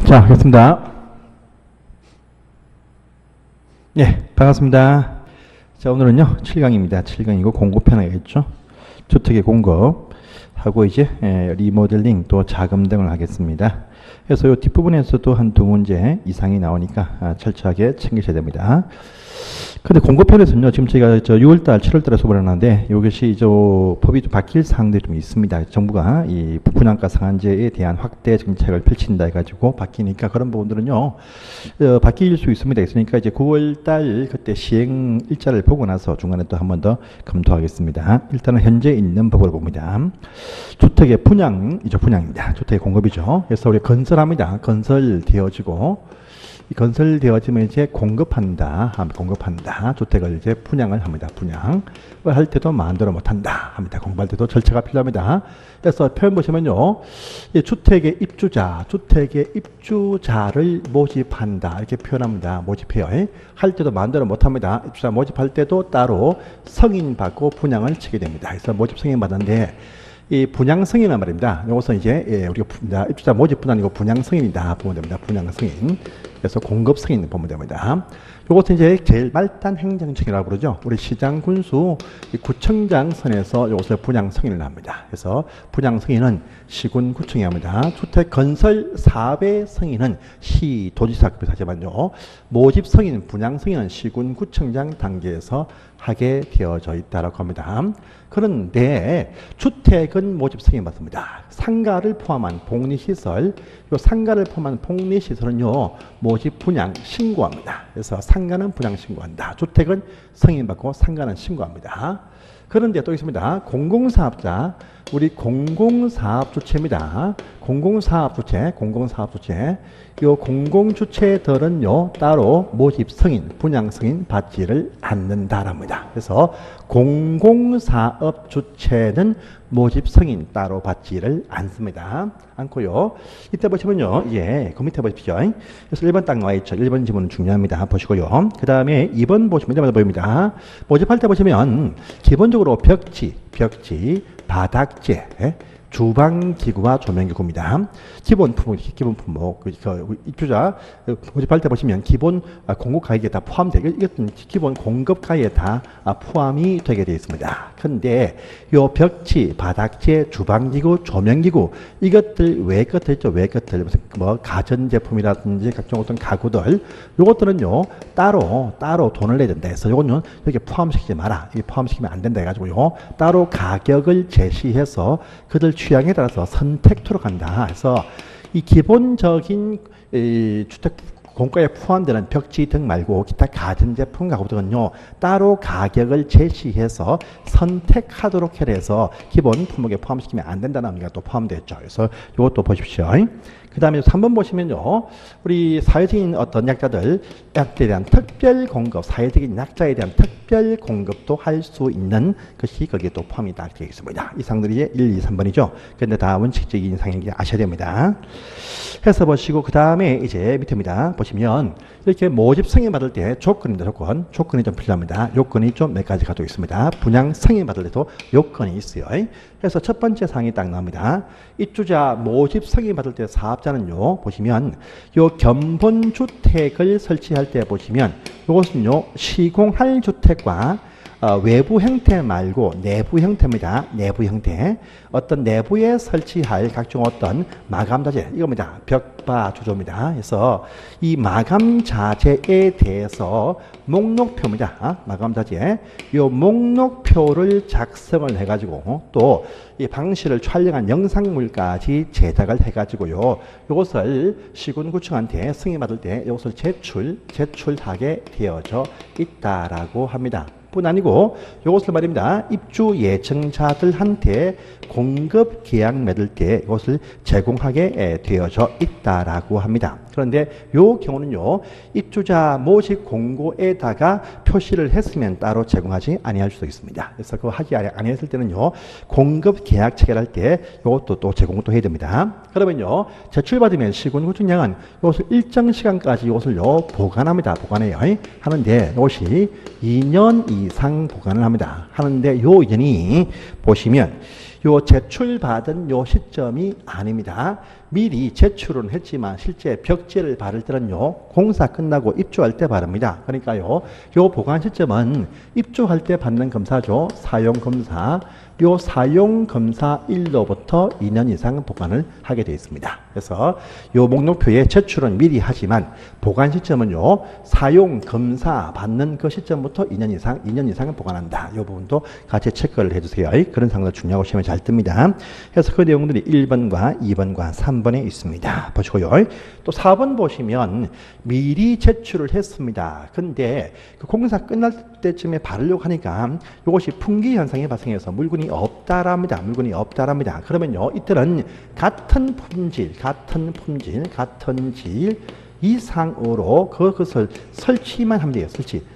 자, 하겠습니다. 예, 반갑습니다. 자, 오늘은요, 7강입니다. 7강이고 공급편 하겠죠. 주택의 공급하고 이제 리모델링 또 자금 등을 하겠습니다. 그래서 이 뒷부분에서도 한 두 문제 이상이 나오니까 철저하게 챙기셔야 됩니다. 근데 공급편에서는요, 지금 저희가 6월달, 7월달에 수업을 하는데, 이것이 법이 좀 바뀔 사항들이 좀 있습니다. 정부가 이 분양가 상한제에 대한 확대 정책을 펼친다 해가지고 바뀌니까 그런 부분들은요, 바뀔 수 있습니다. 있으니까 이제 9월달 그때 시행 일자를 보고 나서 중간에 또 한 번 더 검토하겠습니다. 일단은 현재 있는 법으로 봅니다. 주택의 분양입니다. 주택의 공급이죠. 그래서 우리 건설합니다. 건설되어지고, 건설되어지면 이제 공급한다. 주택을 이제 분양을 합니다. 분양을 할 때도 마음대로 못한다. 합니다. 공부할 때도 절차가 필요합니다. 그래서 표현 보시면요. 이 주택의 입주자를 모집한다. 이렇게 표현합니다. 모집해요. 할 때도 마음대로 못합니다. 입주자 모집할 때도 따로 승인받고 분양을 치게 됩니다. 그래서 모집 승인 받았는데, 이 분양 승인은 말입니다. 이것은 이제 우리가 입주자 모집뿐 아니고 분양 승인이다 보면 됩니다. 분양 승인. 그래서 공급 승인 보면 됩니다. 이것은 이제 제일 말단 행정청이라고 그러죠. 우리 시장 군수 구청장 선에서 이것을 분양 승인을 합니다. 그래서 분양 승인은 시군 구청이 합니다. 주택 건설 사업의 승인은 시 도지사급에서 하지만요. 모집 승인, 분양 승인은 시군 구청장 단계에서 하게 되어져 있다라고 합니다. 그런데 주택은 모집 승인 받습니다. 상가를 포함한 복리시설, 이 상가를 포함한 복리시설은요, 모집 분양 신고합니다. 그래서 상가는 분양 신고한다. 주택은 승인 받고 상가는 신고합니다. 그런데 또 있습니다. 공공사업자, 우리 공공사업주체입니다. 공공사업주체. 이 공공주체들은요, 따로 모집 승인, 분양 승인 받지를 않는다랍니다. 그래서 공공사업주체는 모집 승인 따로 받지를 않고요. 이때 보시면요, 그 밑에 보십시오. 그래서 1번 딱 나와 있죠. 1번 지문은 중요합니다. 보시고요. 그 다음에 2번 보시면 이렇게 보입니다. 모집할 때 보시면 기본적으로 벽지, 바닥재, 주방기구와 조명기구입니다. 기본 품목, 입주자 모집할 때 보시면 기본 공급 가격에 다 포함되게, 이것은 기본 공급 가격에 다 포함이 되게 되어 있습니다. 그런데 요 벽지, 바닥재, 주방기구, 조명기구, 이것들 외 것들 있죠. 무슨 가전제품이라든지 각종 어떤 가구들, 요것들은요 따로 돈을 내야 된다 해서 요거는 여기 포함시키지 마라. 이게 포함시키면 안 된다 해가지고요 따로 가격을 제시해서 그들 취향에 따라서 선택토록 한다. 그래서 이 기본적인 주택 공가에 포함되는 벽지 등 말고 기타 가전제품 가구들은요 따로 가격을 제시해서 선택하도록 해서 기본 품목에 포함시키면 안 된다는 의미가 또 포함되어 있죠. 그래서 이것도 보십시오. 그 다음에 3번 보시면요, 우리 사회적인 어떤 약자에 대한 특별 공급, 사회적인 약자에 대한 특별 공급도 할 수 있는 것이 거기에 또 포함이 딱 되어 있습니다. 이 사항들이 1, 2, 3번이죠. 그런데 다 원칙적인 사항인지 아셔야 됩니다. 해서 보시고, 그 다음에 이제 밑에입니다. 보시면, 이렇게 모집 승인 받을 때 조건이 좀 필요합니다. 요건이 좀 몇 가지가 또 있습니다. 분양 승인 받을 때도 요건이 있어요. 그래서 첫 번째 사항이 딱 나옵니다. 입주자 모집 승인 받을 때 사업자는요, 보시면, 요 견본주택을 설치할 때 보시면, 요것은요, 시공할 주택과 외부 형태 말고 내부 형태입니다. 내부 형태. 어떤 내부에 설치할 각종 어떤 마감 자재, 이겁니다. 벽바 주조입니다. 그래서 이 마감 자재에 대해서 목록표입니다. 마감 자재. 이 목록표를 작성을 해가지고 또 이 방실을 촬영한 영상물까지 제작을 해가지고요. 이것을 시군구청한테 승인받을 때 이것을 제출하게 되어져 있다라고 합니다. 뿐 아니고 이것을 말입니다. 입주 예청자들한테 공급 계약 맺을 때 이것을 제공하게 되어져 있다라고 합니다. 그런데 이 경우는요, 입주자 모집 공고에다가 표시를 했으면 따로 제공하지 아니할 수도 있습니다. 그래서 그거 하지 아니했을 때는요, 공급 계약 체결할 때 이것도 또 제공을 또 해야 됩니다. 그러면요, 제출받으면 시군구청장은 이것을 일정 시간까지 이것을요 보관해요. 하는데 이것이 2년 이상 보관을 합니다. 하는데 요 인연이 보시면 요 제출받은 요 시점이 아닙니다. 미리 제출은 했지만 실제 벽지를 바를 때는요, 공사 끝나고 입주할 때 바릅니다. 그러니까요, 요 보관 시점은 입주할 때 받는 검사죠. 사용검사. 요 사용검사 일로부터 2년 이상 보관을 하게 되어 있습니다. 그래서 요 목록표에 제출은 미리 하지만 보관 시점은요, 사용검사 받는 그 시점부터 2년 이상은 보관한다. 요 부분도 같이 체크를 해주세요. 그런 상황도 중요하고 시험에 잘 뜹니다. 그래서 그 내용들이 1번과 2번과 3번에 있습니다. 보시고요. 또 4번 보시면 미리 제출을 했습니다. 근데 그 공사 끝날 때쯤에 바르려고 하니까 이것이 풍기 현상이 발생해서 물건이 없다랍니다. 물건이 없다랍니다. 그러면요, 이때는 같은 품질 이상으로 그것을 설치만 하면 돼요.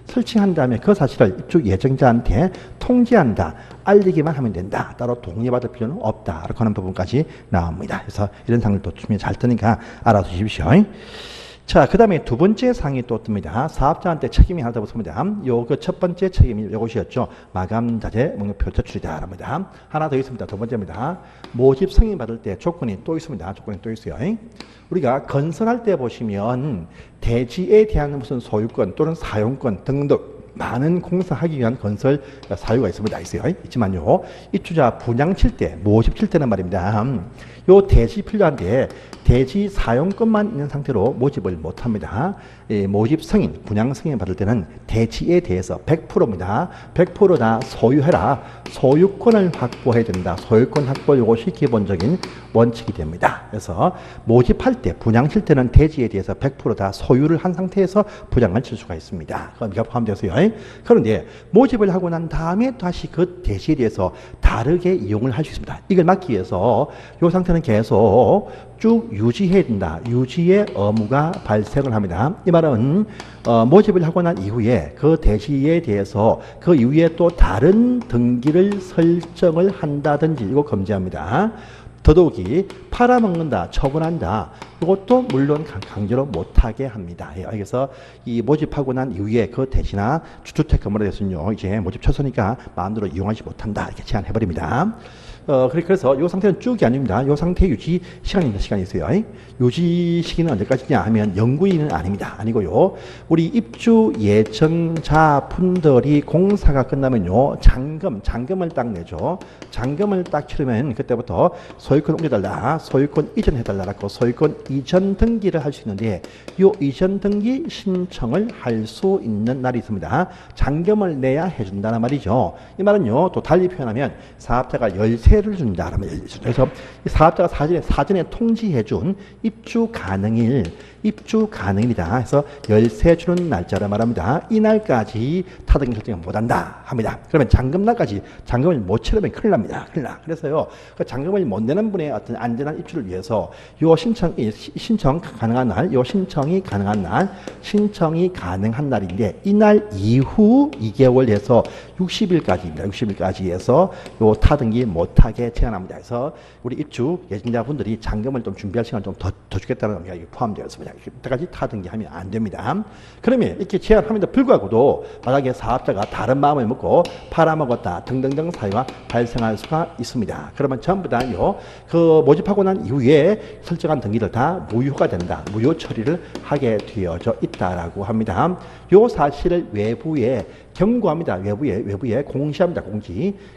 설치한 다음에 그 사실을 입주 예정자한테 통지한다. 알리기만 하면 된다. 따로 동의받을 필요는 없다. 이렇게 하는 부분까지 나옵니다. 그래서 이런 상을 또 주면 잘 뜨니까 알아두십시오. 자, 그 다음에 두 번째 상이 또 뜹니다. 사업자한테 책임이 하나 더 붙습니다. 요 그 첫 번째 책임이 요것이었죠. 마감 자재 목록표 제출이다. 합니다. 하나 더 있습니다. 두 번째입니다. 모집 승인 받을 때 조건이 또 있습니다. 조건이 또 있어요. 우리가 건설할 때 보시면 대지에 대한 무슨 소유권 또는 사용권 등등 많은 공사하기 위한 건설 사유가 있지만요, 입주자 분양 칠 때, 모집 칠 때는 말입니다. 요 대지 필요한데 대지 사용권만 있는 상태로 모집을 못합니다. 모집 승인, 분양 승인 받을 때는 대지에 대해서 100%입니다. 100% 다 소유해라. 소유권을 확보해야 된다. 소유권 확보 이것이 기본적인 원칙이 됩니다. 그래서 모집할 때, 분양 칠 때는 대지에 대해서 100% 다 소유를 한 상태에서 분양을 칠 수가 있습니다. 그럼 포함되어서요. 그런데 모집을 하고 난 다음에 다시 그 대지에 대해서 다르게 이용을 할 수 있습니다. 이걸 막기 위해서 이 상태는 계속 쭉 유지해야 된다. 유지의 의무가 발생을 합니다. 이 말은 모집을 하고 난 이후에 그 대지에 대해서 그 이후에 또 다른 등기를 설정을 한다든지 이거 금지합니다. 더더욱이 팔아먹는다, 처분한다. 이것도 물론 강제로 못하게 합니다. 그래서 이 모집하고 난 이후에 그 대지나 주택 건물에 대해서는요, 이제 모집 취소니까 마음대로 이용하지 못한다. 이렇게 제한해버립니다. 그래서 이 상태는 쭉이 아닙니다. 이 상태 유지 시간이 있어요. 유지 시기는 언제까지냐 하면 영구히는 아닙니다. 아니고요. 우리 입주 예정자 분들이 공사가 끝나면요, 잔금을 딱 내죠. 잔금을 딱 치르면 그때부터 소유권 옮겨달라, 소유권 이전해달라고 소유권 이전 등기를 할 수 있는데, 이 이전 등기 신청을 할 수 있는 날이 있습니다. 잔금을 내야 해준다는 말이죠. 이 말은요, 또 달리 표현하면 사업자가 열쇠를 준다. 그래서 사업자가 사전에 통지해준 입주 가능이다. 해서 열쇠 주는 날짜를 말합니다. 이 날까지 타등기 설정을 못한다 합니다. 그러면 잔금날까지 잔금을 못 치르면 큰일 납니다. 그래서요, 그 잔금을 못 내는 분의 어떤 안전한 입주를 위해서 요 신청 가능한 날, 신청이 가능한 날인데 이 날 이후 2개월 해서 60일까지입니다. 60일까지 해서 요 타등기 못하게 제한합니다. 그래서 우리 입주 예정자분들이 잔금을 좀 준비할 시간을 좀 더 주겠다는 게 포함되어 있습니다. 그때까지 타등기하면 안 됩니다. 그러면 이렇게 제한함에도 불구하고도 만약에 사업자가 다른 마음을 먹고 팔아먹었다 등등등 사유가 발생할 수가 있습니다. 그러면 전부 다요, 그 모집하고 난 이후에 설정한 등기를 다 무효가 된다. 무효 처리를 하게 되어져 있다라고 합니다. 요 사실을 외부에 경고합니다. 외부에 공시합니다.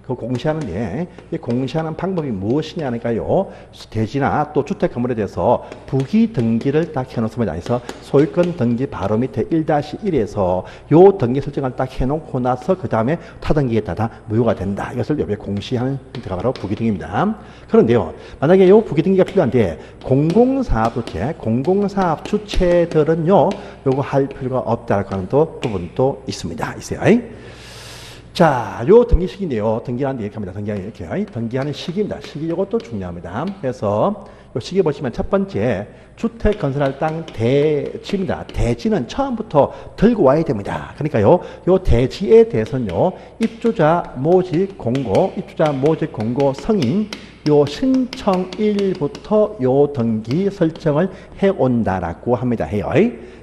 그 공시하는데, 공시하는 방법이 무엇이냐니까요, 대지나 또 주택 건물에 대해서 부기 등기를 딱 해놓습니다. 그래서 소유권 등기 바로 밑에 1-1에서 요 등기 설정을 딱 해놓고 나서 그 다음에 타등기에 따라 무효가 된다. 이것을 여기에 공시하는 형태가 바로 부기 등기입니다. 그런데요, 만약에 요 부기 등기가 필요한데 공공사업 주체들은요, 요거 할 필요가 없다라고 하는 또 부분도 있어요. 자, 요 등기 시기인데요. 등기하는 데 이렇게 합니다. 등기하는 시기입니다. 시기 이것도 중요합니다. 그래서 요 시계 보시면 첫 번째 주택 건설할 땅 대지입니다. 대지는 처음부터 들고 와야 됩니다. 그러니까요, 요 대지에 대해서는요, 입주자 모집 공고, 승인, 요 신청일부터 요 등기 설정을 해온다라고 합니다. 해요.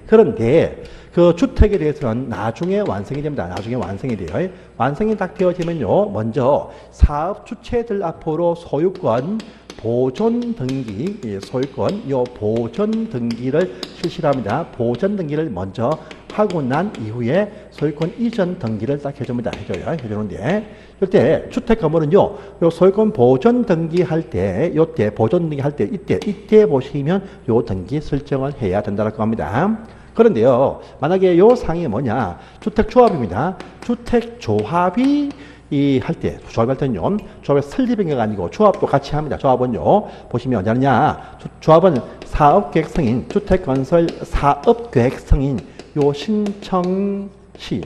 그런데 그 주택에 대해서는 나중에 완성이 됩니다. 나중에 완성이 돼요. 완성이 딱 되어지면요, 먼저 사업 주체들 앞으로 소유권 보존 등기, 소유권, 요 보존 등기를 실시합니다. 보존 등기를 먼저 하고 난 이후에 소유권 이전 등기를 딱 해줍니다. 해주는데, 이때 주택 건물은요, 요 소유권 보존 등기 할 때, 요때 보존 등기 할 때, 이때 보시면 요 등기 설정을 해야 된다고 합니다. 그런데요, 만약에 요 상이 뭐냐, 주택조합입니다. 주택조합이 할 때는요, 조합의 설립인가 아니고 조합도 같이 합니다. 조합은요, 보시면 언제 하느냐, 조합은 사업계획 승인, 주택건설 사업계획 승인, 요 신청시,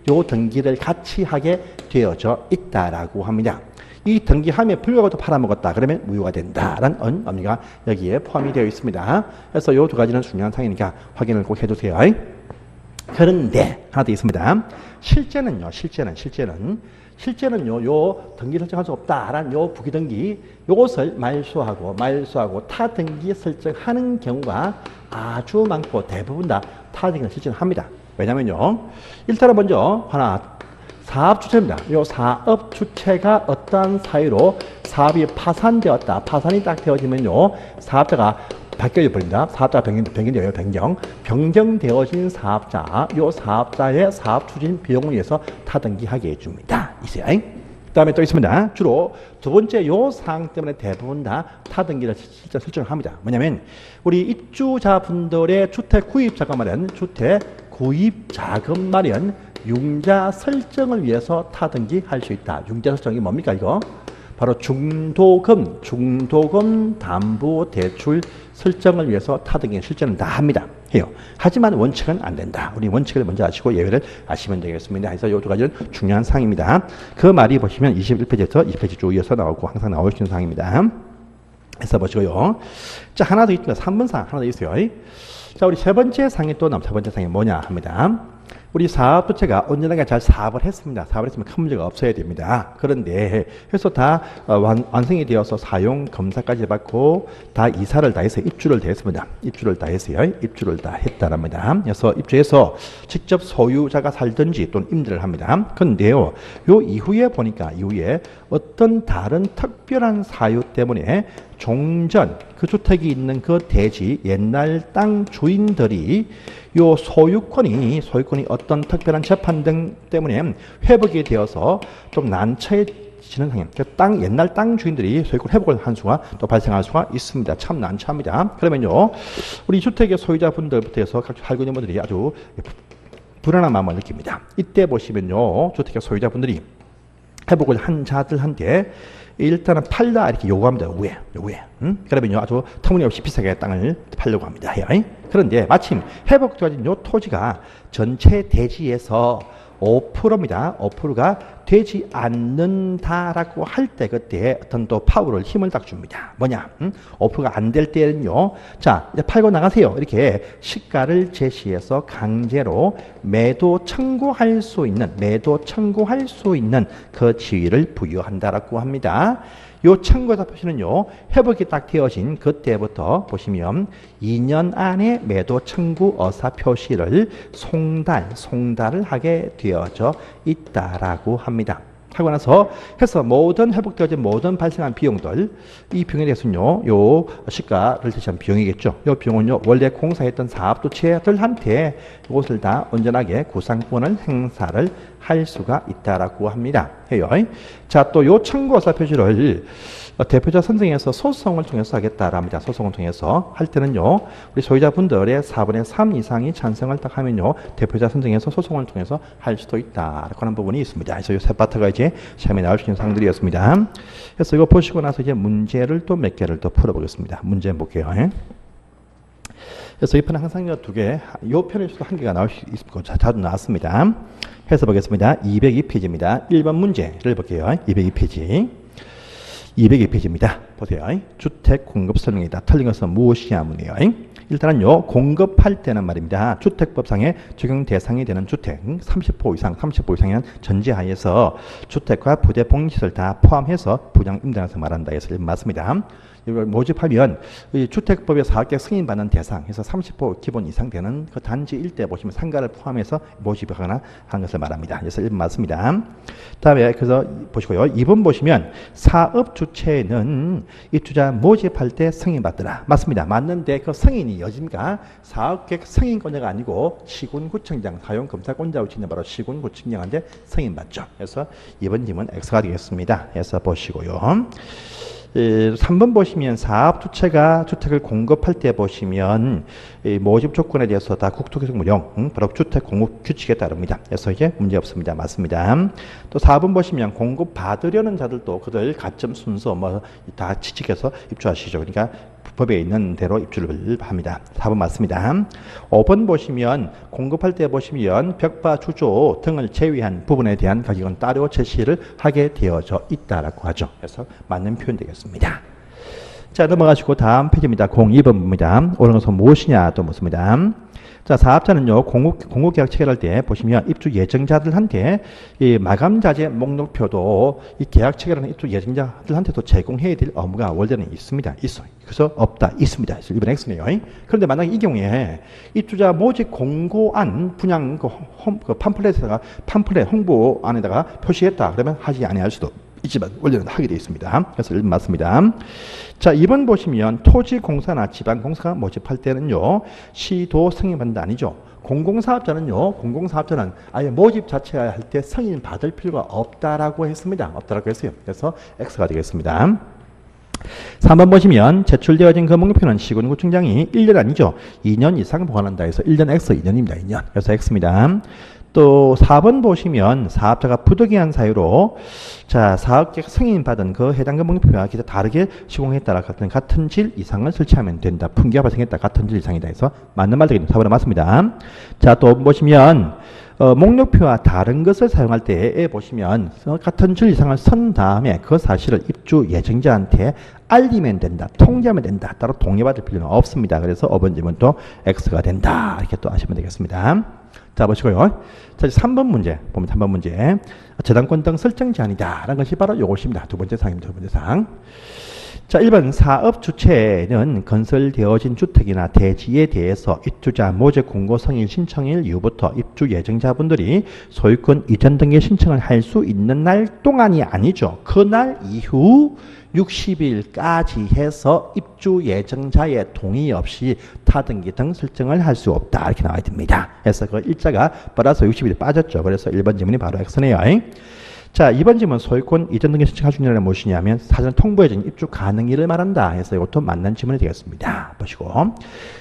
요 등기를 같이 하게 되어져 있다라고 합니다. 이 등기함에 불구하고도 팔아먹었다. 그러면 무효가 된다라는 의미가 여기에 포함이 되어 있습니다. 그래서 요 두 가지는 중요한 사항이니까 확인을 꼭 해주세요. 그런데 하나 더 있습니다. 실제는요, 요 등기 설정할 수 없다라는 요 부기등기, 요것을 말소하고 타 등기 설정하는 경우가 아주 많고 대부분 다 타 등기 설정합니다. 왜냐면요, 일단은 먼저 사업 주체입니다. 요 사업 주체가 어떠한 사유로 사업이 파산이 딱 되어지면요, 사업자가 바뀌어 버립니다. 사업자가 변경되어진 사업자, 요 사업자의 사업 추진 비용을 위해서 타등기하게 해줍니다. 있어요. 그 다음에 또 있습니다. 주로 두 번째 요 사항 때문에 대부분 다 타등기를 실제 설정을 합니다. 뭐냐면, 우리 입주자분들의 주택 구입 자금 마련, 융자 설정을 위해서 타등기할 수 있다. 융자 설정이 뭡니까, 이거? 바로 중도금 담보 대출 설정을 위해서 타등기 실제는 다 합니다. 해요. 하지만 원칙은 안 된다. 우리 원칙을 먼저 아시고 예외를 아시면 되겠습니다. 그래서 이 두 가지는 중요한 사항입니다. 그 말이 보시면 21페이지에서 2페이지 쭉 이어서 나오고 항상 나올 수 있는 사항입니다. 해서 보시고요. 자, 하나 더 있습니다. 3번 사항 하나 더 있어요. 자, 우리 세 번째 사항이 뭐냐 합니다. 우리 사업 주체가 온전하게 잘 사업을 했습니다. 사업을 했으면 큰 문제가 없어야 됩니다. 그런데 해서 다 완성이 되어서 사용 검사까지 받고 다 이사를 다 해서 입주를 다 했습니다. 입주를 다 했다랍니다. 그래서 입주해서 직접 소유자가 살든지 또는 임대를 합니다. 그런데요, 요 이후에 보니까 어떤 다른 특별한 사유 때문에 종전, 그 주택이 있는 그 대지 옛날 땅 주인들이 요 소유권이 어떤 특별한 재판 등 때문에 회복이 되어서 좀 난처해지는 상황. 옛날 땅 주인들이 소유권 회복을 한 수가 또 발생할 수가 있습니다. 참 난처합니다. 그러면요, 우리 주택의 소유자분들부터 해서 각 살고 있는 분들이 아주 불안한 마음을 느낍니다. 이때 보시면요, 주택의 소유자분들이 회복을 한 자들한테 일단은 팔라 이렇게 요구합니다. 요구해. 그러면요, 아주 터무니없이 비싸게 땅을 팔려고 합니다. 그런데 마침 회복되어진 요 토지가 전체 대지에서 5%입니다. 5%가 되지 않는다라고 할 때 그때 어떤 또 힘을 딱 줍니다. 뭐냐? 5%가 안 될 때는요. 자, 이제 팔고 나가세요. 이렇게 시가를 제시해서 강제로 매도 청구할 수 있는 그 지위를 부여한다라고 합니다. 요 청구자 표시는요, 회복이 딱 되어진 그때부터 보시면 2년 안에 매도 청구 의사 표시를 송달을 하게 되어져 있다라고 합니다. 하고 나서 해서 회복되어진 모든 발생한 비용들, 이 비용에 대해서는요, 요 시가를 대신한 비용이겠죠. 요 비용은요, 원래 공사했던 사업주체들한테 이것을 다 온전하게 구상권을 행사를 할 수가 있다라고 합니다. 해요. 자, 또 요 청구의사 표시를 대표자 선정해서 소송을 통해서 하겠다랍니다. 소송을 통해서 할 때는요, 우리 소유자분들의 4분의 3 이상이 찬성을 딱 하면요, 대표자 선정해서 소송을 통해서 할 수도 있다라고 하는 부분이 있습니다. 그래서 이 세 파트가 이제 시험에 나올 수 있는 사항들이었습니다. 그래서 이거 보시고 나서 이제 문제를 또 몇 개를 더 풀어보겠습니다. 문제 볼게요. 그래서 이 편은 항상 이 두 개, 이 편에서도 한 개가 나올 수 있고 자주 나왔습니다. 해서 보겠습니다. 202페이지입니다. 1번 문제를 볼게요. 202페이지. 202페이지입니다. 보세요. 주택 공급 설명이다. 틀린 것은 무엇이냐 문이에요. 일단은요, 공급할 때는 말입니다. 주택법상의 적용 대상이 되는 주택 30호 이상, 30호 이상이란 전제하에서 주택과 부대 복리시설 다 포함해서 분양 임대해서 말한다 해서 맞습니다. 이걸 모집하면 이 주택법에 사업계획 승인받는 대상 해서 30호 기본 이상 되는 그 단지 일대 보시면 상가를 포함해서 모집하거나 하는 것을 말합니다. 그래서 1번 맞습니다. 다음에 그래서 보시고요. 2번 보시면 사업 주체는 입주자 모집할 때 승인받더라. 맞습니다. 맞는데 그 승인이 어디입니까? 사업계획 승인권자가 아니고 시군구청장 사용검사권자로 지는 바로 시군구청장한테 승인받죠. 그래서 2번 질문 X가 되겠습니다. 그래서 보시고요. 3번 보시면 사업주체가 주택을 공급할 때 보시면 모집 조건에 대해서 다 국토교통 무령 바로 주택 공급 규칙에 따릅니다. 그래서 이게 문제 없습니다. 맞습니다. 또 4번 보시면 공급 받으려는 자들도 그들 가점 순서 뭐 다 취직해서 입주하시죠. 그러니까 법에 있는 대로 입주를 합니다. 4번 맞습니다. 5번 보시면 공급할 때 보시면 벽파 주조 등을 제외한 부분에 대한 가격은 따로 제시를 하게 되어져 있다라고 하죠. 그래서 맞는 표현 되겠습니다. 자, 넘어가시고 다음 페이지입니다. 02번입니다. 옳은 것은 무엇이냐 또 묻습니다. 자, 사업자는요, 공급계약 체결할 때 보시면 입주 예정자들한테 이 마감자재 목록표도 이 계약 체결하는 입주 예정자들한테도 제공해야 될 의무가 원래는 있습니다. 있어요. 그래서 없다. 있습니다. 그래서 1번 X네요. 그런데 만약에 이 경우에 입주자 모집 공고안 분양 그 팜플렛 홍보안에다가 표시했다. 그러면 하지 아니할 수도 있지만 원래는 하게 되어 있습니다. 그래서 1번 맞습니다. 자, 2번 보시면 토지공사나 지방공사가 모집할 때는요, 시도 승인받는다 아니죠. 공공사업자는 아예 모집 자체가 할 때 승인 받을 필요가 없다라고 했습니다. 없다라고 했어요. 그래서 X가 되겠습니다. 3번 보시면 제출되어진 그 목록표는 시군구청장이 1년 아니죠. 2년 이상 보관한다 해서 1년 X 2년입니다. 2년. 그래서 X입니다. 또 4번 보시면 사업자가 부득이한 사유로 자, 사업계획 승인받은 그 해당 목록표와 기타 다르게 시공했다라 같은 질 이상을 설치하면 된다. 풍기가 발생했다. 같은 질 이상이다 해서 맞는 말 되겠습니다. 4번은 맞습니다. 자, 또 보시면 목록표와 다른 것을 사용할 때에 보시면 같은 줄 이상을 선 다음에 그 사실을 입주 예정자한테 알리면 된다. 통지하면 된다. 따로 동의받을 필요는 없습니다. 그래서 5번 질문 또 X가 된다. 이렇게 또 아시면 되겠습니다. 자, 보시고요. 자, 3번 문제 보면 3번 문제 저당권 등 설정 제한이다 라는 것이 바로 이것입니다. 두 번째 사항입니다. 두 번째 사항. 자, 1번 사업 주체는 건설되어진 주택이나 대지에 대해서 입주자 모집 공고 승인 신청일 이후부터 입주 예정자분들이 소유권 이전 등의 신청을 할 수 있는 날 동안이 아니죠. 그날 이후 60일까지 해서 입주 예정자의 동의 없이 타등기 등 설정을 할 수 없다. 이렇게 나와야 됩니다. 그래서 그 일자가 플러스 60일이 빠졌죠. 그래서 1번 질문이 바로 X네요. 자, 2번 질문 소유권 이전 등기 신청할 수 있는 날은 무엇이냐면 사전 통보해진 입주 가능일을 말한다 해서 이것도 맞는 질문이 되겠습니다. 보시고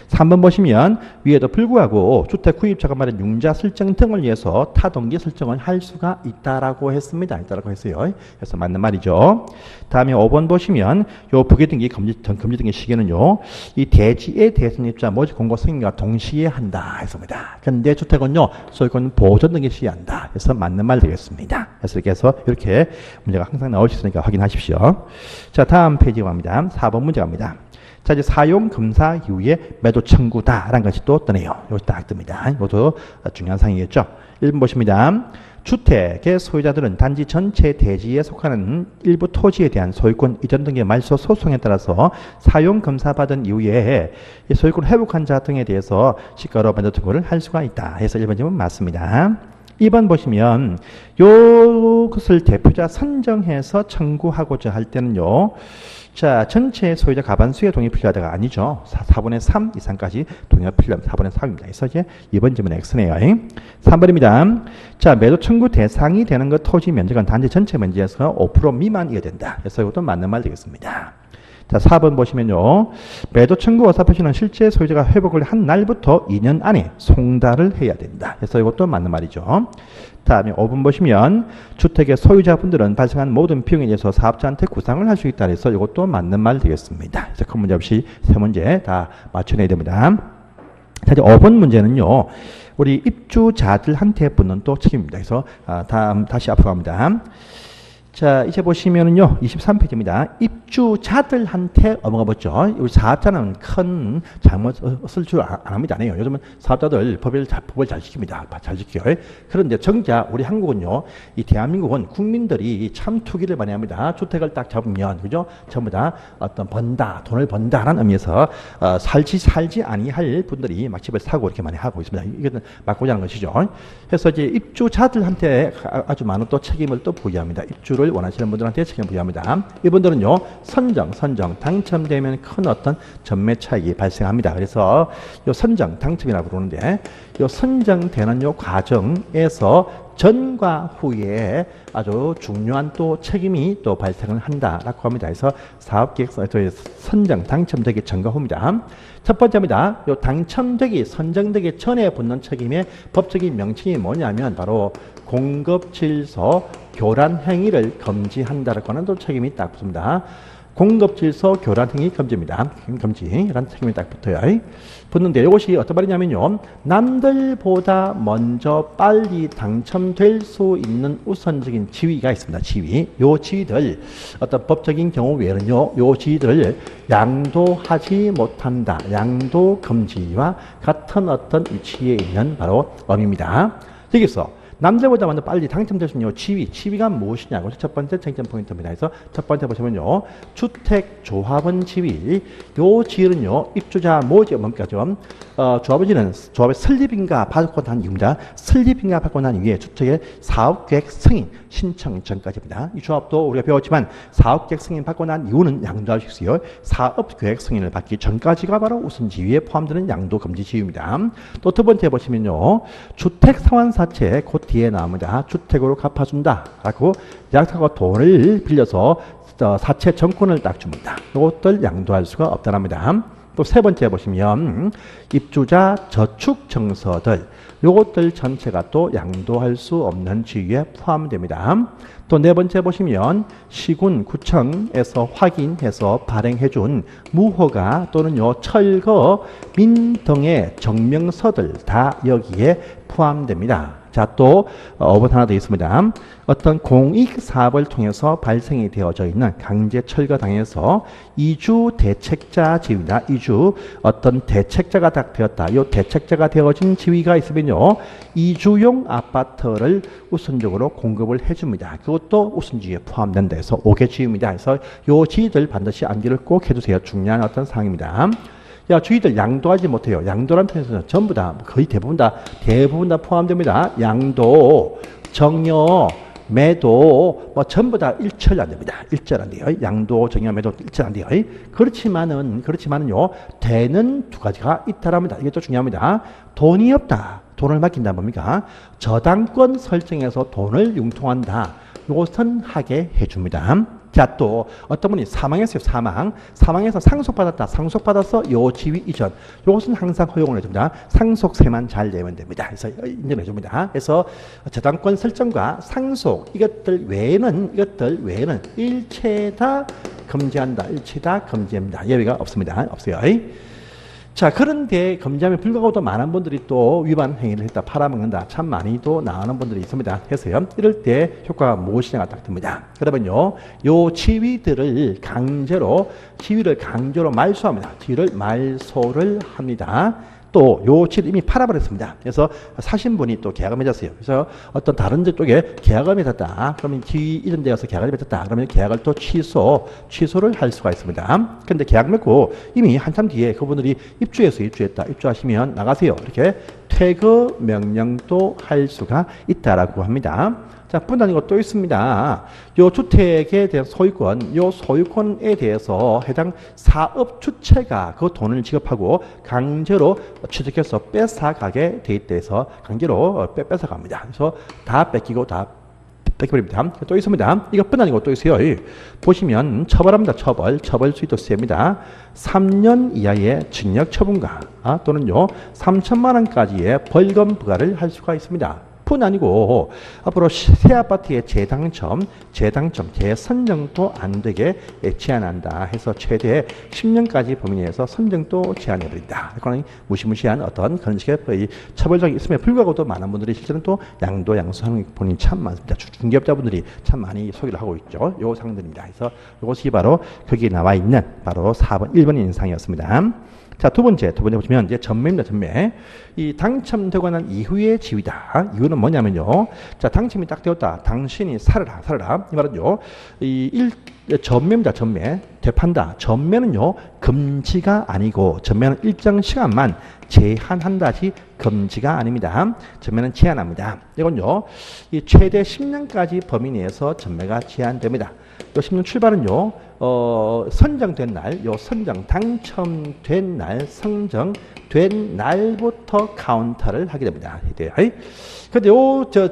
3번 보시면 위에도 불구하고 주택 구입자가 말한 융자 설정 등을 위해서 타동기 설정을 할 수가 있다라고 했습니다. 있다라고 했어요. 그래서 맞는 말이죠. 다음에 5번 보시면 요 부기등기 금지 등기 시기는요, 이 대지에 대해서는 입주자 모집 공고 승인과 동시에 한다 했습니다. 그런데 주택은요, 소유권 보존 등기 시에 한다. 그래서 맞는 말 되겠습니다. 그래서 이렇게 문제가 항상 나올 수 있으니까 확인하십시오. 자, 다음 페이지 갑니다. 4번 문제 갑니다. 자, 이제 사용 검사 이후에 매도 청구다라는 것이 또 뜨네요. 이것도 딱 뜹니다. 이것도 중요한 사항이겠죠. 1번 보십니다. 주택의 소유자들은 단지 전체 대지에 속하는 일부 토지에 대한 소유권 이전 등의 말소 소송에 따라서 사용 검사 받은 이후에 소유권 회복한 자 등에 대해서 시가로 매도 청구를 할 수가 있다. 해서 1번 질문 맞습니다. 2번 보시면 요것을 대표자 선정해서 청구하고자 할 때는요, 자, 전체 소유자 과반수의 동의 필요하다가 아니죠. 4분의 3 이상까지 동의가 필요합니다. 4분의 3입니다. 그래서 이제 2번 질문 X네요. 3번입니다. 자, 매도 청구 대상이 되는 것 토지 면적은 단지 전체 면적에서 5% 미만이어야 된다. 그래서 이것도 맞는 말 되겠습니다. 자, 4번 보시면요, 매도 청구 의사 표시는 실제 소유자가 회복을 한 날부터 2년 안에 송달을 해야 된다. 그래서 이것도 맞는 말이죠. 다음에 5번 보시면 주택의 소유자분들은 발생한 모든 비용에 대해서 사업자한테 구상을 할 수 있다. 그래서 이것도 맞는 말 되겠습니다. 그래서 큰 문제 없이 세 문제 다 맞춰내야 됩니다. 자, 이제 5번 문제는요, 우리 입주자들한테 붙는 또 책임입니다. 그래서 다시 앞으로 갑니다. 자, 이제 보시면은요, 23페이지입니다. 입주자들한테 업무가 붙죠. 우리 사업자는 큰 잘못을 줄 안 합니다. 안 해요. 요즘은 사업자들 법을 잘 지킵니다. 잘 지켜요. 그런데 정작 우리 한국은요, 이 대한민국은 국민들이 참 투기를 많이 합니다. 주택을 딱 잡으면, 그죠? 전부 다 어떤 돈을 번다라는 의미에서, 살지 아니할 분들이 막 집을 사고 이렇게 많이 하고 있습니다. 이것은 막고자 하는 것이죠. 그래서 이제 입주자들한테 아주 많은 또 책임을 또 부여합니다. 입주를 원하시는 분들한테 책임을 부여합니다. 이분들은요, 선정, 당첨되면 큰 어떤 전매 차익이 발생합니다. 그래서 요 선정, 당첨이라고 부르는데, 요 선정되는 요 과정에서 전과 후에 아주 중요한 또 책임이 또 발생을 한다라고 합니다. 그래서 사업계획 선정, 당첨되기 전과 후입니다. 첫 번째입니다. 요 선정되기 전에 붙는 책임의 법적인 명칭이 뭐냐면 바로 공급질서 교란 행위를 금지한다라고 하는 또 책임이 딱 붙습니다. 공급질서 교란 행위 금지입니다. 금지라는 책임이 딱 붙어요. 붙는데 이것이 어떤 말이냐면요, 남들보다 먼저 빨리 당첨될 수 있는 우선적인 지위가 있습니다. 요 지위들 어떤 법적인 경우 외에는요, 요 지위들을 양도하지 못한다. 양도 금지와 같은 어떤 위치에 있는 바로 엄입니다. 여기서 남들보다 먼저 빨리 당첨될 수 있는 지위가 무엇이냐고 첫 번째 쟁점 포인트입니다. 그래서 첫 번째 보시면요, 주택조합원 지위, 요 지위는요, 입주자 모집 뭡니까 좀 조합의 설립인가 받고 난 이후입니다. 설립인가 받고 난 이후에 주택의 사업계획 승인 신청 전까지입니다. 이 조합도 우리가 배웠지만 사업계획 승인 받고 난 이후는 양도할 수 있어요. 사업계획 승인을 받기 전까지가 바로 우선 지위에 포함되는 양도 금지 지위입니다. 또 두 번째 보시면요, 주택 상환사채 곧 뒤에 나옵니다. 주택으로 갚아준다 라고 약속하고 돈을 빌려서 사채 정권을 딱 줍니다. 이것들 양도할 수가 없다랍니다. 또 세 번째 보시면 입주자 저축 증서들, 요것들 전체가 또 양도할 수 없는 지위에 포함됩니다. 또 네 번째 보시면 시군, 구청에서 확인해서 발행해준 무허가 또는 철거, 민 등의 증명서들 다 여기에 포함됩니다. 자, 또 5번 하나 더 있습니다. 어떤 공익 사업을 통해서 발생이 되어져 있는 강제 철거당해서 이주 대책자 지위다. 이주 어떤 대책자가 딱 되었다. 이 대책자가 되어진 지위가 있으면요, 이주용 아파트를 우선적으로 공급을 해줍니다. 그것도 우선지위에 포함된다 해서 5개 지위입니다. 그래서 이 지위들 반드시 암기를 꼭 해주세요. 중요한 어떤 사항입니다. 야, 주의들 양도하지 못해요. 양도란 표현에서는 전부 다, 거의 대부분 다 포함됩니다. 양도, 정여, 매도, 전부 다 일절 안 됩니다. 일절 안 돼요. 양도, 정여, 매도 일절 안 돼요. 그렇지만은요, 되는 두 가지가 있다랍니다. 이게 또 중요합니다. 돈이 없다. 돈을 맡긴다 뭡니까? 저당권 설정해서 돈을 융통한다. 이것은 하게 해줍니다. 자, 또 어떤 분이 사망했어요. 사망해서 상속받았다. 상속받아서 요 지위 이전, 이것은 항상 허용을 해줍니다. 상속세만 잘 내면 됩니다. 그래서 인정해 줍니다. 그래서 저당권 설정과 상속 이것들 외에는 일체 다 금지한다. 일체 다 금지합니다. 예외가 없습니다. 없어요. 자, 그런데 금지함에 불구하고도 많은 분들이 또 위반 행위를 했다, 팔아먹는다, 참 많이 또 나오는 분들이 있습니다. 해서요, 이럴 때 효과가 무엇이냐가 딱 듭니다. 그러면요, 요 지위를 강제로 말소합니다. 지위를 말소를 합니다. 또 요 지위를 이미 팔아버렸습니다. 그래서 사신 분이 또 계약을 맺었어요. 그래서 어떤 다른 쪽에 계약을 맺었다. 그러면 지위 이런 데서 계약을 맺었다. 그러면 계약을 또 취소를 할 수가 있습니다. 근데 계약 맺고 이미 한참 뒤에 그분들이 입주하시면 나가세요. 이렇게 퇴거 명령도 할 수가 있다라고 합니다. 자, 뿐 아니고 또 있습니다. 요 주택에 대한 소유권, 요 소유권에 대해서 해당 사업 주체가 그 돈을 지급하고 강제로 취득해서 뺏어가게 돼 있대서 강제로 뺏어갑니다. 그래서 다 뺏겨버립니다. 또 있습니다. 이것뿐 아니고 또 있어요. 보시면 처벌합니다. 처벌 수위도 세입니다. 3년 이하의 징역 처분과 또는요 3천만 원까지의 벌금 부과를 할 수가 있습니다. 뿐 아니고 앞으로 새 아파트의 재선정도 안 되게 제한한다 해서 최대 10년까지 범위 내에서 선정도 제한해버린다. 그건 무시무시한 어떤 그런 식의 처벌적이 있음에 불구하고도 많은 분들이 실제로는 또 양도양수하는 본인이 참 많습니다. 중개업자분들이 참 많이 소개를 하고 있죠. 요 상들입니다. 그래서 이것이 바로 거기에 나와 있는 바로 4번, 1번 인상이었습니다. 자, 두 번째 보시면 이제 전매입니다. 전매. 이 당첨되고 난 이후의 지위다. 이유는 뭐냐면요. 자, 당첨이 딱 되었다. 당신이 살아라. 이 말은요. 전매입니다. 전매. 되판다. 전매는요. 금지가 아니고 전매는 일정 시간만 제한한다지 금지가 아닙니다. 전매는 제한합니다. 이건요. 이 최대 10년까지 범위 내에서 전매가 제한됩니다. 요 10년 출발은요. 선정된 날, 당첨된 날, 선정된 날부터 카운터를 하게 됩니다. 근데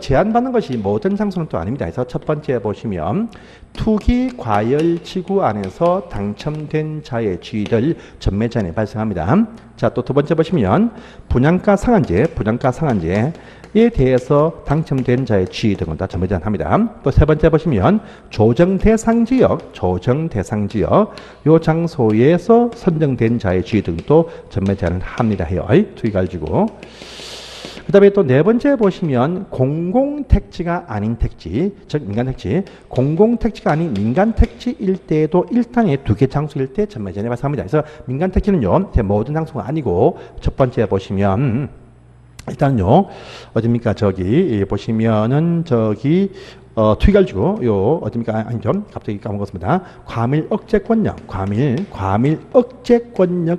제한받는 것이 모든 장소는 또 아닙니다. 그래서 첫 번째 보시면 투기 과열 지구 안에서 당첨된 자의 지위를 전매 제한이 발생합니다. 자, 또 두 번째 보시면 분양가 상한제에 대해서 당첨된 자의 지위 등은 다 전매 제한합니다. 또 세 번째 보시면 조정 대상 지역 요 장소에서 선정된 자의 지위 등도 전매 제한을 합니다. 해요. 투기 가지고. 그 다음에 또 네 번째 보시면 공공택지가 아닌 택지, 즉 민간택지, 공공택지가 아닌 민간택지일 때에도 일단의 두 개 장소일 때 전매 제한이 발생합니다. 그래서 민간택지는요, 모든 장소가 아니고 첫 번째 보시면 일단요, 어딥니까? 저기 보시면은 저기 투기가지고 어딥니까? 아니죠. 갑자기 까먹었습니다. 과밀 억제권력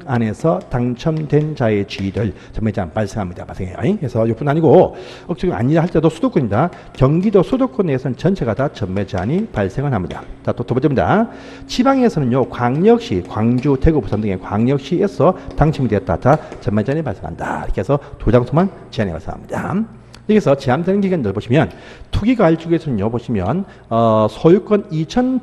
안에서 당첨된 자의 지위를 전매 제한 발생합니다. 발생해요. 그래서 이뿐 아니고 억제권 아니라 할 때도 수도권이다. 경기도 수도권 내에서는 전체가 다 전매 제한이 발생을 합니다. 자, 또 두 번째입니다. 지방에서는요, 광역시, 광주, 대구, 부산 등의 광역시에서 당첨이 되었다. 자, 전매 제한이 발생한다. 이렇게 해서 두 장소만 제한이 발생합니다. 여기서 제한되는 기간들 보시면 투기과열 지구에서는요, 보시면 소유권 이전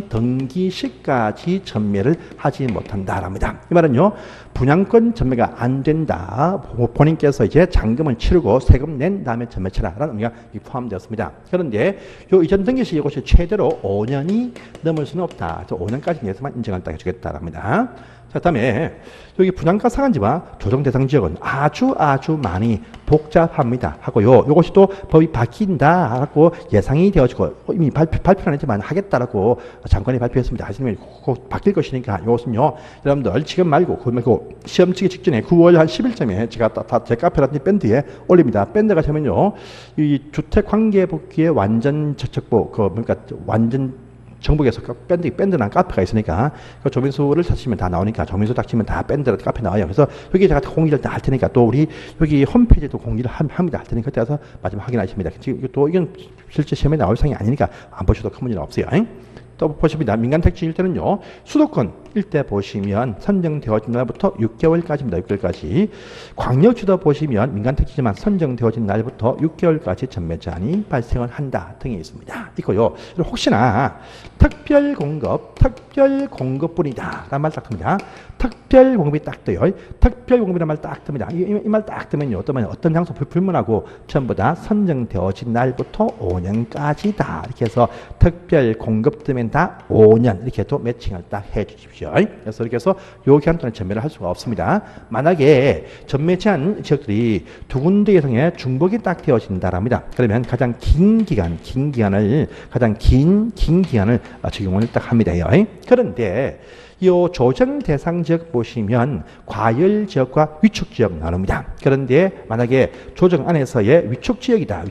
등기시까지 전매를 하지 못한다랍니다. 이 말은요, 분양권 전매가 안 된다. 본인께서 이제 잔금을 치르고 세금 낸 다음에 전매치라라는 의미가 포함되었습니다. 그런데 요 이전 등기시 이것이 최대로 5년이 넘을 수는 없다. 5년까지 내에서만 인정을 딱 해주겠다랍니다. 자, 다음에 여기 분양가 상한제와 조정 대상 지역은 아주 많이 복잡합니다. 하고요. 이것이 또 법이 바뀐다 하고 예상이 되어지고 이미 발표는 했지만 하겠다라고 장관이 발표했습니다. 하시면 곧 바뀔 것이니까 이것은요, 여러분들 지금 말고 시험 치기 직전에 9월 한 10일쯤에 제가 다 제 카페라든지 밴드에 올립니다. 밴드 가시면요, 이 주택 관계 복귀의 완전 저촉보 완전 정부에서 밴드나 카페가 있으니까 그 조민수를 찾으시면 다 나오니까 조민수 딱 치면 다 밴드라 카페 나와요. 그래서 여기 제가 공지를 다 할 테니까 또 우리 여기 홈페이지도 공지를 합니다. 할 테니까 그때 가서 마지막 확인하십니다. 지금 또 이건 실제 시험에 나올 상이 아니니까 안 보셔도 큰 문제는 없어요. 또 보십니다. 민간택지일 때는요, 수도권일 때 보시면 선정되어진 날부터 6개월까지입니다. 6개월까지. 광역지도 보시면 민간택지지만 선정되어진 날부터 6개월까지 전매 제한이 발생을 한다 등이 있습니다. 있고요. 혹시나 특별공급뿐이다 라는 말 딱 듭니다. 특별공급이 딱 떠요. 특별공급이라는 말 딱 듭니다. 이 말 딱 뜨면요, 어떤 장소 불문하고 전부 다 선정되어진 날부터 5년까지다. 이렇게 해서 특별공급 뜨면 다 5년 이렇게 또 매칭을 딱 해주십시오. 그래서 이렇게 해서 요 기간 동안 전매를 할 수가 없습니다. 만약에 전매 제한 지역들이 두 군데 이상의 중복이 딱 되어진다랍니다. 그러면 가장 긴 기간을 적용을 딱 합니다. 그런데 이 조정 대상 지역 보시면 과열 지역과 위축 지역 나눕니다. 그런데 만약에 조정 안에서의 위축 지역이다.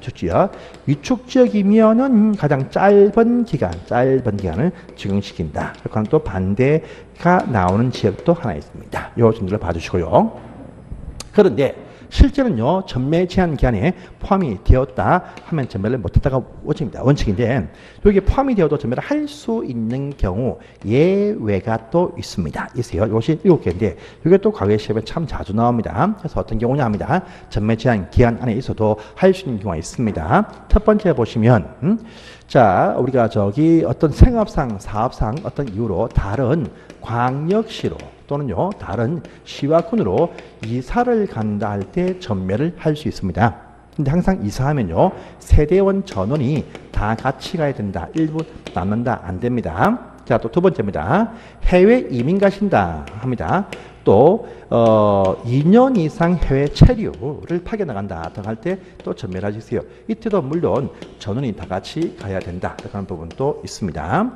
위축 지역이면은 가장 짧은 기간을 적용시킨다. 그건 또 반대가 나오는 지역도 하나 있습니다. 요 정도를 봐주시고요. 그런데 실제는요, 전매 제한 기한에 포함이 되었다 하면 전매를 못했다가 원칙인데, 여기 포함이 되어도 전매를 할 수 있는 경우 예외가 또 있습니다. 있어요. 이것이 7개인데, 이게 또 과거의 시험에 참 자주 나옵니다. 그래서 어떤 경우냐 합니다. 전매 제한 기한 안에 있어도 할 수 있는 경우가 있습니다. 첫 번째 보시면, 자, 우리가 저기 어떤 생업상, 사업상 어떤 이유로 다른 광역시로 또는요, 다른 시와군으로 이사를 간다 할 때 전매를 할 수 있습니다. 근데 항상 이사하면요, 세대원 전원이 다 같이 가야 된다. 일부 남는다. 안 됩니다. 자, 또 두 번째입니다. 해외 이민 가신다 합니다. 또 2년 이상 해외 체류를 파견나간다 등 할 때 또 전멸하시세요. 이때도 물론 전원이 다 같이 가야 된다. 그런 부분도 있습니다.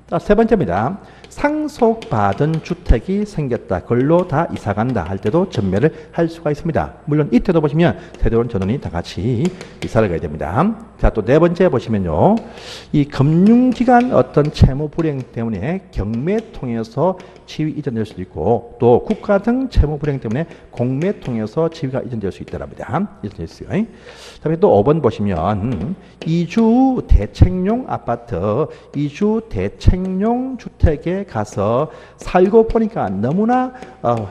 자, 세 번째입니다. 상속받은 주택이 생겼다. 그걸로 다 이사간다 할 때도 전멸을 할 수가 있습니다. 물론 이때도 보시면 세대원 전원이 다 같이 이사를 가야 됩니다. 자, 또 네 번째 보시면요. 이 금융기관 어떤 채무 불행 때문에 경매 통해서 지위 이전될 수도 있고 또 국가 등 채무 불행 때문에 공매 통해서 지위가 이전될 수 있답니다. 이전될 수 있어요. 다음에 또 5번 보시면 이주 대책용 아파트, 이주 대책용 주택에 가서 살고 보니까 너무나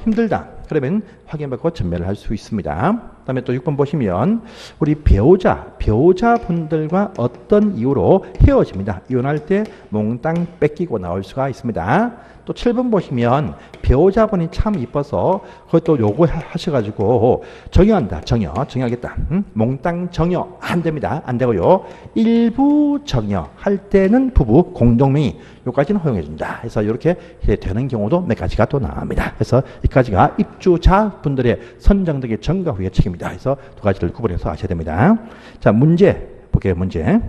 힘들다. 그러면 확인받고 전매를 할 수 있습니다. 그다음에 또 6번 보시면 우리 배우자분들과 어떤 이유로 헤어집니다. 이혼할 때 몽땅 뺏기고 나올 수가 있습니다. 또 7번 보시면 배우자분이 참 이뻐서 그것도 요구하셔가지고 정여하겠다. 몽땅 정여 안 됩니다. 안 되고요. 일부 정여 할 때는 부부 공동명의 요까지는 허용해준다. 그래서 이렇게 되는 경우도 몇 가지가 또 나옵니다. 그래서 이까지가 입주자분들의 선정득의 전가 후의 책임입니다. 그래서 두 가지를 구분해서 아셔야 됩니다. 자, 문제 볼게요. 문제.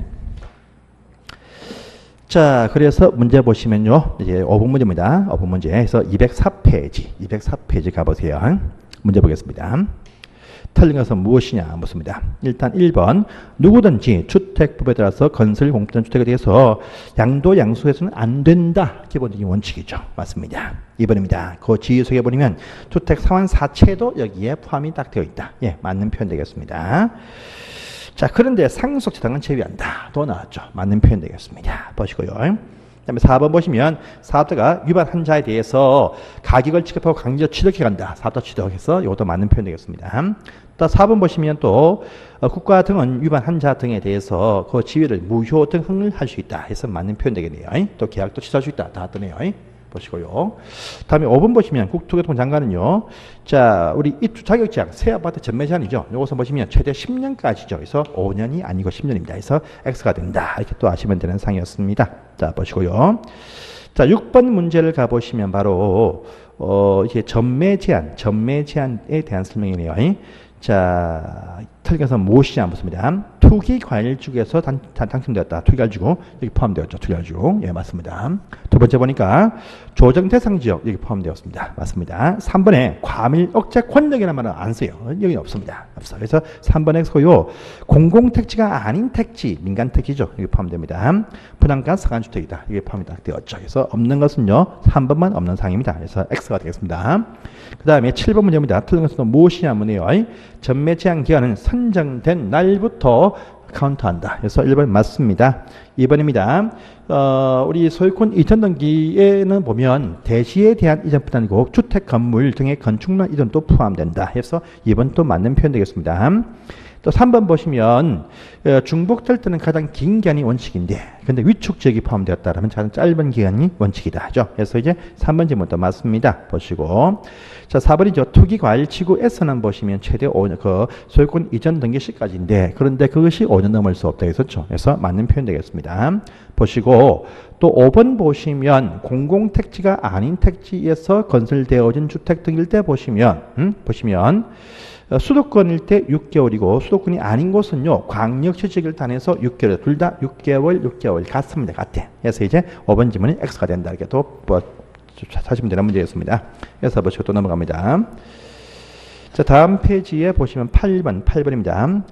자, 그래서 문제 보시면요. 이제 5분 문제입니다. 5분 문제. 그래서 204페이지 가보세요. 문제 보겠습니다. 틀린 것은 무엇이냐 묻습니다. 일단 1번 누구든지 주택법에 따라서 건설 공급된 주택에 대해서 양도 양수해서는 안 된다. 기본적인 원칙이죠. 맞습니다. 2번입니다. 그 지휘 속에 보면 주택 상환 사채도 여기에 포함이 딱 되어 있다. 예, 맞는 표현 되겠습니다. 자, 그런데 상속재산은 제외한다. 또 나왔죠. 맞는 표현 되겠습니다. 보시고요. 그다음에 4번 보시면 사업자가 위반한 자에 대해서 가격을 지급하고 강제로 취득해 간다. 사업자 취득해서 이것도 맞는 표현 되겠습니다. 또 4번 보시면 또 국가 등은 위반한 자 등에 대해서 그 지위를 무효 등을 할 수 있다. 해서 맞는 표현 되겠네요. 또 계약도 취소할 수 있다. 다 뜨네요. 보시고요. 다음에 5번 보시면 국토교통부 장관은요. 자, 우리 입주 자격 제한, 새 아파트 전매 제한이죠. 요것을 보시면 최대 10년까지죠. 그래서 5년이 아니고 10년입니다. 그래서 X가 된다. 이렇게 또 아시면 되는 상이었습니다. 자, 보시고요. 자, 6번 문제를 가보시면 바로 이게 전매 제한에 대한 설명이네요. 자, 틀린 것은 무엇이냐 묻습니다. 투기과일주에서 당첨되었다. 투기과일주 여기 포함되었죠. 투기과일주. 예, 맞습니다. 두 번째 보니까 조정대상지역 여기 포함되었습니다. 맞습니다. 3번에 과밀 억제 권력이라는 말은 안 써요. 여기 없습니다. 없어. 그래서 3번에 쓰고요. 공공택지가 아닌 택지, 민간택지죠. 여기 포함됩니다. 분양가 상한주택이다. 이게 포함이 딱 되었죠. 그래서 없는 것은요. 3번만 없는 상입니다. 그래서 X가 되겠습니다. 그 다음에 7번 문제입니다. 틀린 것은 무엇이냐 문제요. 전매 제한 기간은 선정된 날부터 카운트한다. 그래서 1번 맞습니다. 2번입니다. 우리 소유권 이전 등기에는 보면 대시에 대한 이전뿐 아니고 주택 건물 등의 건축물 이전도 포함된다. 해서 2번 또 맞는 표현 되겠습니다. 또 3번 보시면 중복될 때는 가장 긴 기간이 원칙인데 근데 위축 지역이 포함되었다면 가장 짧은 기간이 원칙이다 하죠. 그래서 이제 3번 질문도 맞습니다. 보시고 자 4번이죠. 투기과일지구에서는 보시면 최대 5년 그 소유권 이전 등기 시까지인데 그런데 그것이 5년 넘을 수 없다 했었죠. 그래서 맞는 표현 되겠습니다. 보시고 또 5번 보시면 공공택지가 아닌 택지에서 건설되어진 주택 등일 때 보시면 수도권일 때 6개월이고 수도권이 아닌 곳은요 광역시직일단에서 6개월 둘 다 6개월 같습니다. 같아. 그래서 이제 5번 질문이 X가 된다. 이렇게 또 사시면 되는 문제였습니다. 그래서 보시고 또 넘어갑니다. 자 다음 페이지에 보시면 8번입니다.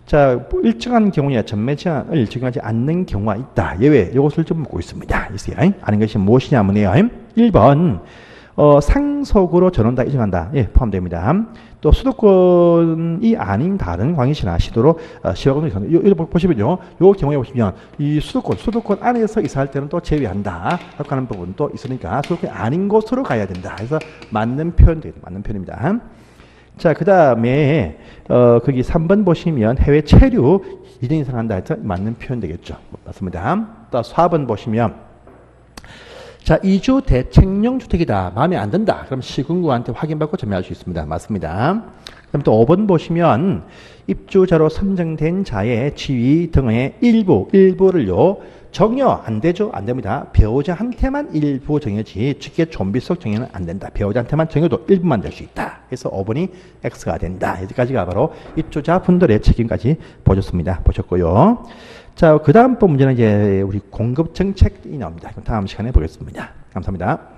자 일정한 경우에 전매 제한을 적용하지 않는 경우가 있다. 예외 이것을 좀 묻고 있습니다. 있어요. 아는 것이 무엇이냐 하면요. 1번 상속으로 전원 다 이전한다. 예, 포함됩니다. 또 수도권이 아닌 다른 광역시나 시도로 시도권을 이전. 이거 보시면요. 요 경우에 보시면 이 수도권 안에서 이사할 때는 또 제외한다. 라고 하는 부분도 있으니까 수도권이 아닌 곳으로 가야 된다. 그래서 맞는 표현 되겠다. 맞는 표현입니다. 자, 그 다음에 거기 3번 보시면 해외 체류 2년 이상 한다 해서 맞는 표현 되겠죠. 맞습니다. 또 4번 보시면 자, 이주 대책령 주택이다. 마음에 안 든다. 그럼 시군구한테 확인받고 전매할 수 있습니다. 맞습니다. 그다음 또 5번 보시면 입주자로 선정된 자의 지위 등의 일부를요 정여 안 되죠. 안 됩니다. 배우자한테만 일부 정여지 직계 좀비속 정여는 안 된다. 배우자한테만 정여도 일부만 될 수 있다. 그래서 5번이 X가 된다. 여기까지가 바로 입주자 분들의 책임까지 보셨고요. 자, 그 다음 번 문제는 이제 우리 공급 정책이 나옵니다. 다음 시간에 보겠습니다. 감사합니다.